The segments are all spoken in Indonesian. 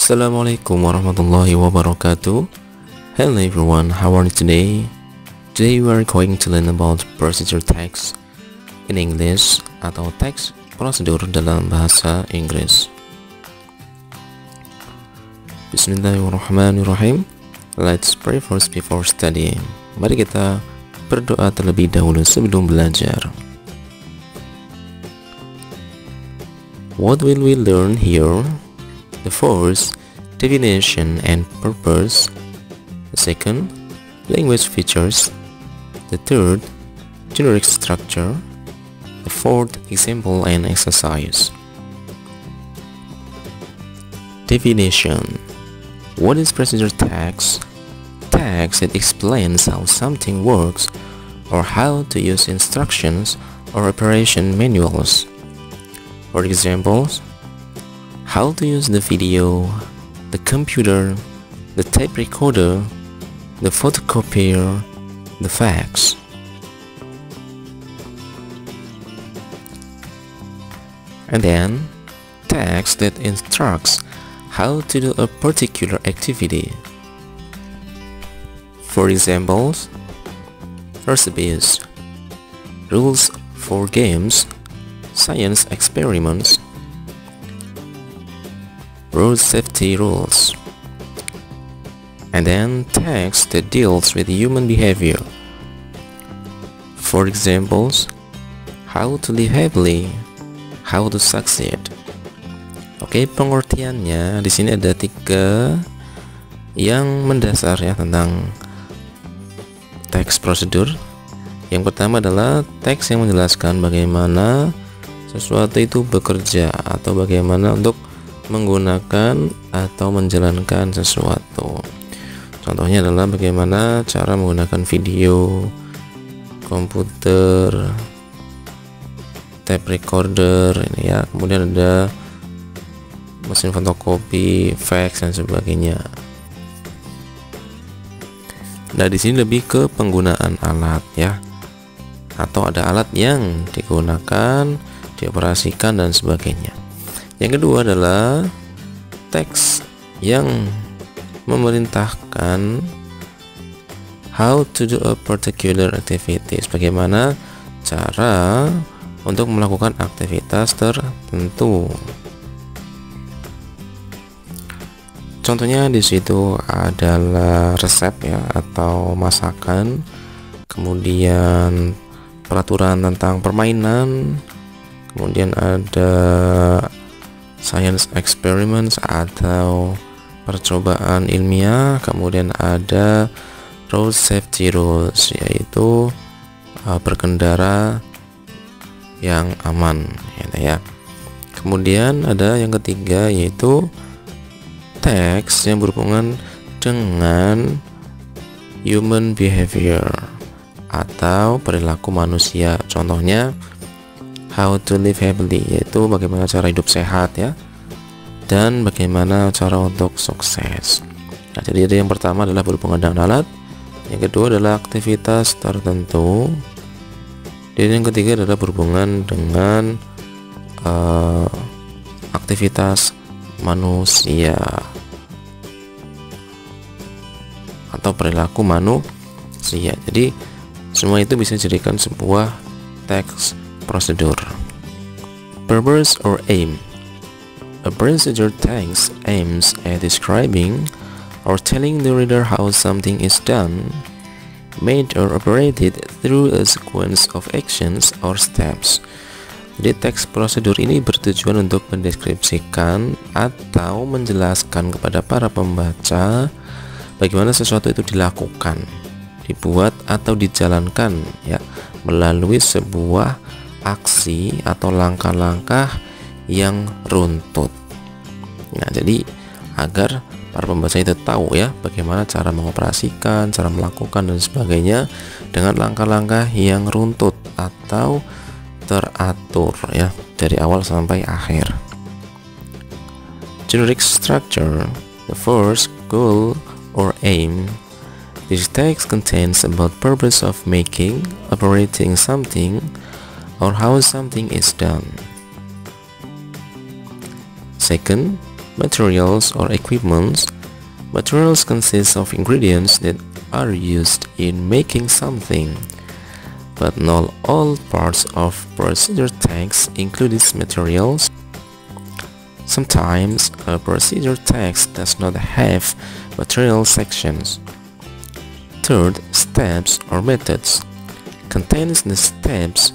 Assalamualaikum warahmatullahi wabarakatuh. Hello everyone, how are you today? Today we are going to learn about procedure text in English atau teks prosedur dalam bahasa Inggris. Bismillahirrahmanirrahim. Let's pray first before studying. Mari kita berdoa terlebih dahulu sebelum belajar. What will we learn here? The first, definition and purpose. The second, language features. The third, generic structure. The fourth, example and exercise. Definition. What is procedure text? Text that explains how something works or how to use instructions or operation manuals. For examples, how to use the video, the computer, the tape recorder, the photocopier, the fax. And then, text that instructs how to do a particular activity. For examples, recipes, rules for games, science experiments, road safety rules. And then text that deals with human behavior. For examples, how to live happily, how to succeed. Oke, pengertiannya di sini ada 3 yang mendasar ya tentang teks prosedur. Yang pertama adalah teks yang menjelaskan bagaimana sesuatu itu bekerja atau bagaimana untuk menggunakan atau menjalankan sesuatu. Contohnya adalah bagaimana cara menggunakan video, komputer, tape recorder ini ya. Kemudian ada mesin fotokopi, fax dan sebagainya. Nah, di sini lebih ke penggunaan alat ya. Atau ada alat yang digunakan, dioperasikan dan sebagainya. Yang kedua adalah teks yang memerintahkan how to do a particular activities, bagaimana cara untuk melakukan aktivitas tertentu. Contohnya di situ adalah resep ya atau masakan, kemudian peraturan tentang permainan, kemudian ada science experiments atau percobaan ilmiah, kemudian ada road safety rules yaitu berkendara yang aman ya. Kemudian ada yang ketiga yaitu teks yang berhubungan dengan human behavior atau perilaku manusia. Contohnya how to live happily, yaitu bagaimana cara hidup sehat ya, dan bagaimana cara untuk sukses. Nah, jadi yang pertama adalah berhubungan dengan alat, yang kedua adalah aktivitas tertentu, dan yang ketiga adalah berhubungan dengan aktivitas manusia atau perilaku manusia. Jadi semua itu bisa dijadikan sebuah teks prosedur. Purpose or aim. A procedure text aims at describing or telling the reader how something is done, made or operated through a sequence of actions or steps. Jadi teks prosedur ini bertujuan untuk mendeskripsikan atau menjelaskan kepada para pembaca bagaimana sesuatu itu dilakukan, dibuat atau dijalankan ya melalui sebuah aksi atau langkah-langkah yang runtut. Nah, jadi agar para pembaca itu tahu ya bagaimana cara mengoperasikan, cara melakukan dan sebagainya dengan langkah-langkah yang runtut atau teratur ya dari awal sampai akhir. Generic structure. The first, goal or aim. This text contains about purpose of making, operating something, or how something is done. Second, Materials or equipments. Materials consist of ingredients that are used in making something, but not all parts of procedure text include these materials. Sometimes a procedure text does not have material sections. Third, steps or methods contains the steps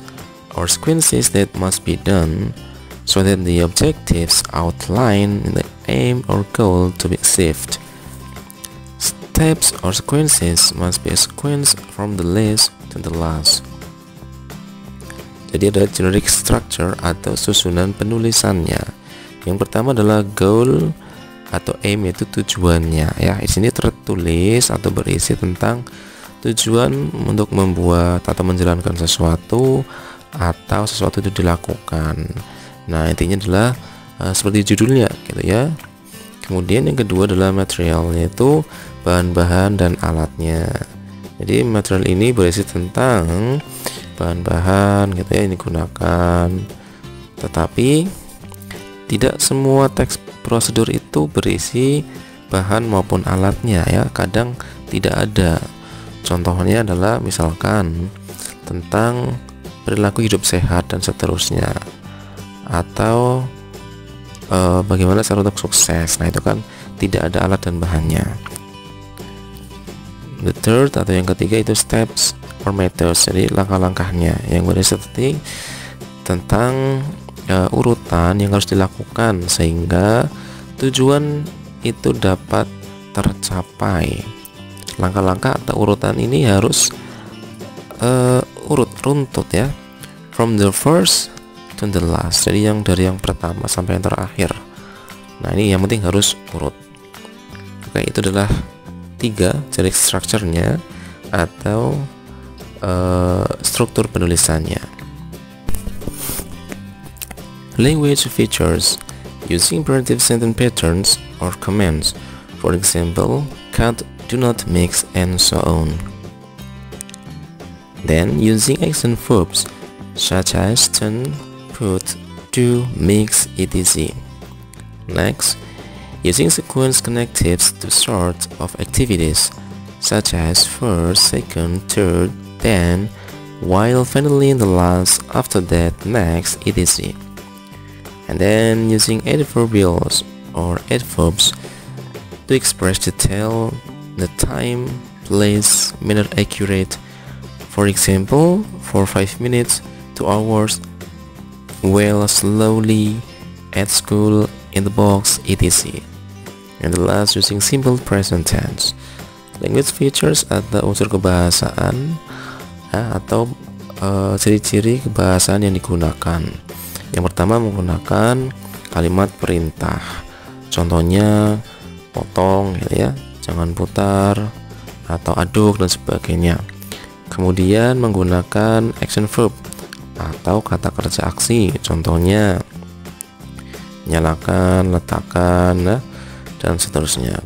or sequences that must be done so that the objectives outline in the aim or goal to be achieved. Steps or sequences must be a sequence from the least to the last. Jadi ada generic structure atau susunan penulisannya. Yang pertama adalah goal atau aim, yaitu tujuannya. Ya, di sini tertulis atau berisi tentang tujuan untuk membuat atau menjalankan sesuatu atau sesuatu itu dilakukan. Nah, intinya adalah seperti judulnya gitu ya. Kemudian yang kedua adalah material, yaitu bahan-bahan dan alatnya. Jadi material ini berisi tentang bahan-bahan gitu ya yang digunakan, tetapi tidak semua teks prosedur itu berisi bahan maupun alatnya ya, kadang tidak ada. Contohnya adalah misalkan tentang perilaku hidup sehat dan seterusnya, atau bagaimana cara untuk sukses. Nah, itu kan tidak ada alat dan bahannya. The third atau yang ketiga itu steps or methods, jadi langkah-langkahnya yang berisi tentang urutan yang harus dilakukan sehingga tujuan itu dapat tercapai. Langkah-langkah atau urutan ini harus runtut ya, from the first to the last, jadi yang dari yang pertama sampai yang terakhir. Nah, ini yang penting harus urut. Oke, itu adalah 3 generic structure-nya atau struktur penulisannya. Language features using imperative sentence patterns or commands, for example, cut, do not mix, and so on. Then using action verbs such as turn, put, do, mix, etc. Next, using sequence connectives to sort of activities such as first, second, third, then, while finally the last, after that, next, etc. And then using adverbials or adverbs to express detail, the time, place, manner accurate. For example, for 5 minutes, 2 hours, well, slowly, at school, in the box, etc. And the last using simple present tense. Language features atau unsur kebahasaan atau ciri-ciri kebahasaan yang digunakan. Yang pertama menggunakan kalimat perintah. Contohnya potong gitu ya, jangan putar, atau aduk dan sebagainya. Kemudian menggunakan action verb atau kata kerja aksi. Contohnya nyalakan, letakkan, dan seterusnya.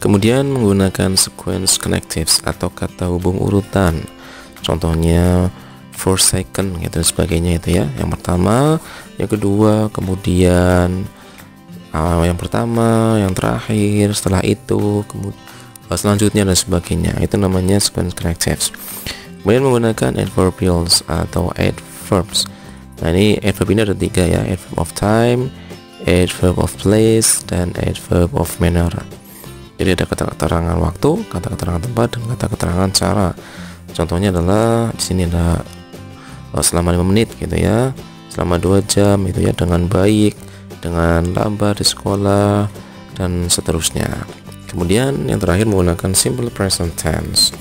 Kemudian menggunakan sequence connectives atau kata hubung urutan. Contohnya first, second, gitu dan sebagainya itu ya. Yang pertama, yang kedua, kemudian yang pertama, yang terakhir, setelah itu, selanjutnya dan sebagainya. Itu namanya sequence connectives. Kemudian menggunakan adverbials atau adverbs. Nah, ini adverb ini ada 3 ya, adverb of time, adverb of place, dan adverb of manner. Jadi ada kata keterangan waktu, kata keterangan tempat, dan kata keterangan cara. Contohnya adalah di sini ada selama 5 menit gitu ya, selama 2 jam itu ya, dengan baik, dengan lambat di sekolah, dan seterusnya. Kemudian yang terakhir menggunakan simple present tense.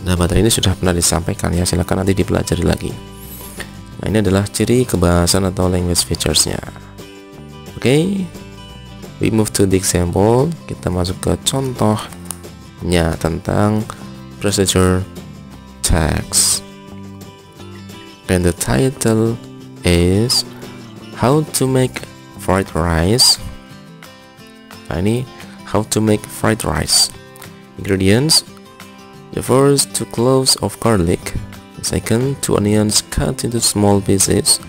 Nah, materi ini sudah pernah disampaikan ya, silakan nanti dipelajari lagi. Nah, ini adalah ciri kebahasan atau language features-nya. Oke, we move to the example. Kita masuk ke contohnya tentang procedure text. And the title is How to Make Fried Rice. Nah, ini how to make fried rice. Ingredients: the first 2 cloves of garlic, the second 2 onions cut into small pieces,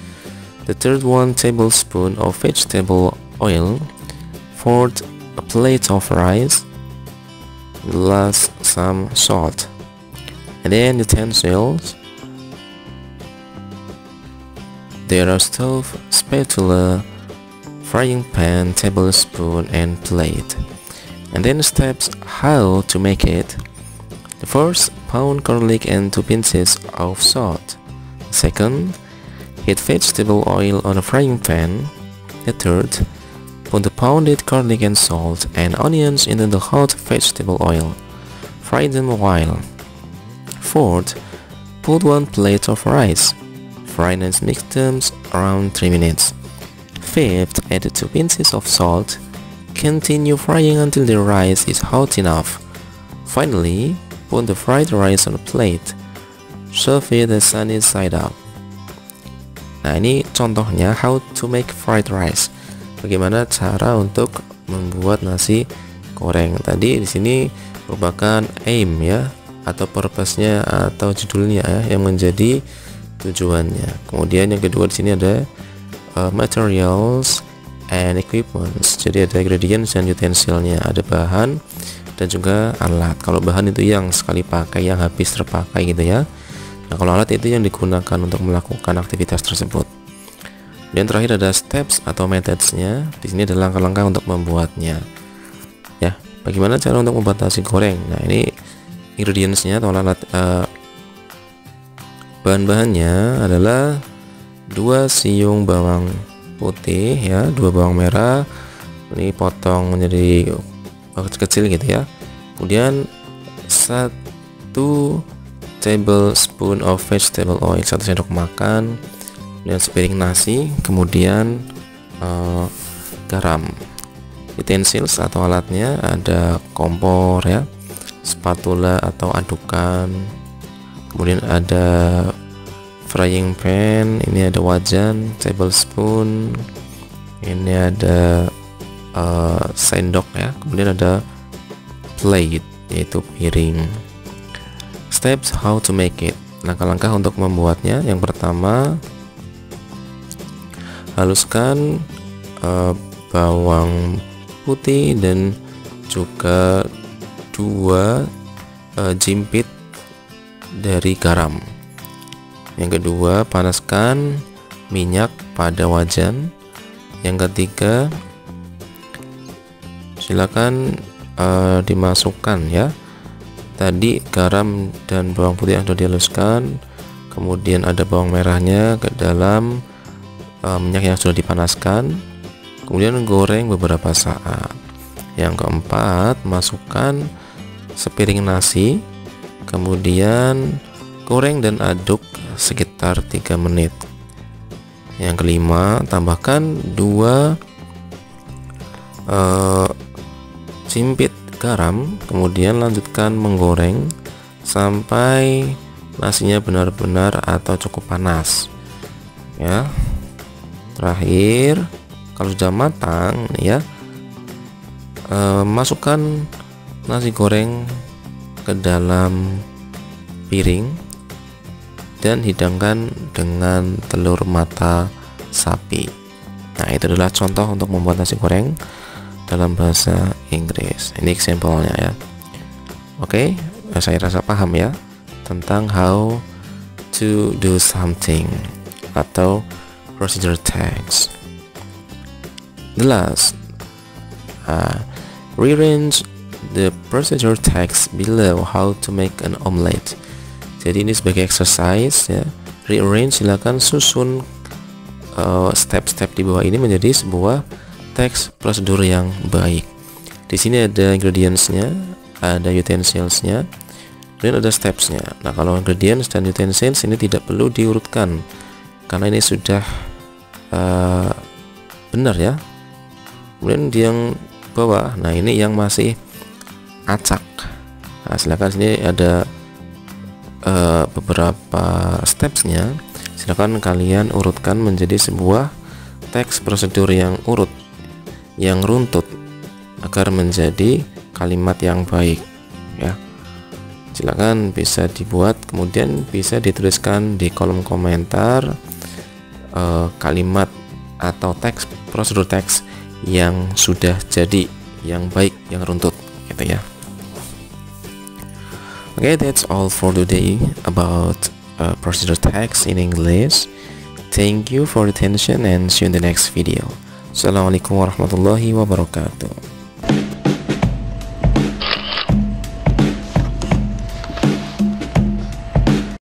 the third 1 tablespoon of vegetable oil, Fourth, a plate of rice. Last, some salt. And then utensils. There are stove, spatula, frying pan, tablespoon, and plate. And then steps how to make it. The first, pound garlic and 2 pinches of salt. Second, heat vegetable oil on a frying pan. The third, put the pounded garlic and salt and onions into the hot vegetable oil. Fry them a while. Fourth, put 1 plate of rice. Fry and mix them around 3 minutes. Fifth, add 2 pinches of salt. Continue frying until the rice is hot enough. Finally, put the fried rice on a plate. Serve it the sunny side up. Nah, ini contohnya how to make fried rice. Bagaimana cara untuk membuat nasi goreng. Tadi di sini merupakan aim ya, atau purpose-nya atau judulnya ya, yang menjadi tujuannya. Kemudian yang kedua di sini ada materials and equipments. Jadi ada ingredients dan utensilnya, ada bahan dan juga alat. Kalau bahan itu yang sekali pakai, yang habis terpakai gitu ya. Nah, kalau alat itu yang digunakan untuk melakukan aktivitas tersebut. Dan terakhir ada steps atau methods-nya. Di sini ada langkah-langkah untuk membuatnya. Ya, bagaimana cara untuk membuat nasi goreng? Nah, ini ingredients-nya atau alat bahan-bahannya adalah 2 siung bawang putih ya, 2 bawang merah. Ini potong menjadi kecil gitu ya. Kemudian 1 tablespoon of vegetable oil, 1 sendok makan, dan sepiring nasi, kemudian garam. Utensils atau alatnya ada kompor ya, spatula atau adukan, kemudian ada frying pan, ini ada wajan, tablespoon, ini ada sendok ya, kemudian ada plate yaitu piring. Steps how to make it. Langkah-langkah untuk membuatnya. Yang pertama, haluskan bawang putih dan juga 2 jimpit dari garam. Yang kedua, panaskan minyak pada wajan. Yang ketiga, silakan dimasukkan ya, tadi garam dan bawang putih yang sudah dihaluskan, kemudian ada bawang merahnya ke dalam minyak yang sudah dipanaskan, kemudian goreng beberapa saat. Yang keempat, masukkan sepiring nasi, kemudian goreng dan aduk sekitar 3 menit. Yang kelima, tambahkan 2 jimpit garam, kemudian lanjutkan menggoreng sampai nasinya benar-benar atau cukup panas ya. Terakhir, kalau sudah matang ya, masukkan nasi goreng ke dalam piring dan hidangkan dengan telur mata sapi. Nah, itu adalah contoh untuk membuat nasi goreng dalam bahasa Inggris. Ini example-nya ya. Oke, saya rasa paham ya tentang how to do something atau procedure text. The last, rearrange the procedure text below how to make an omelette. Jadi ini sebagai exercise ya. Rearrange, silakan susun step-step di bawah ini menjadi sebuah teks prosedur yang baik. Di sini ada ingredients-nya, ada utensils-nya, dan ada steps-nya. Nah, kalau ingredients dan utensils ini tidak perlu diurutkan karena ini sudah benar ya. Kemudian di yang bawah, nah ini yang masih acak. Nah, silakan sini ada beberapa steps-nya. Silakan kalian urutkan menjadi sebuah teks prosedur yang urut, yang runtut agar menjadi kalimat yang baik ya. Silakan bisa dibuat, kemudian bisa dituliskan di kolom komentar kalimat atau teks prosedur teks yang sudah jadi, yang baik, yang runtut gitu ya. Okay, that's all for today about procedure text in English. Thank you for your attention and see you in the next video. Assalamualaikum warahmatullahi wabarakatuh.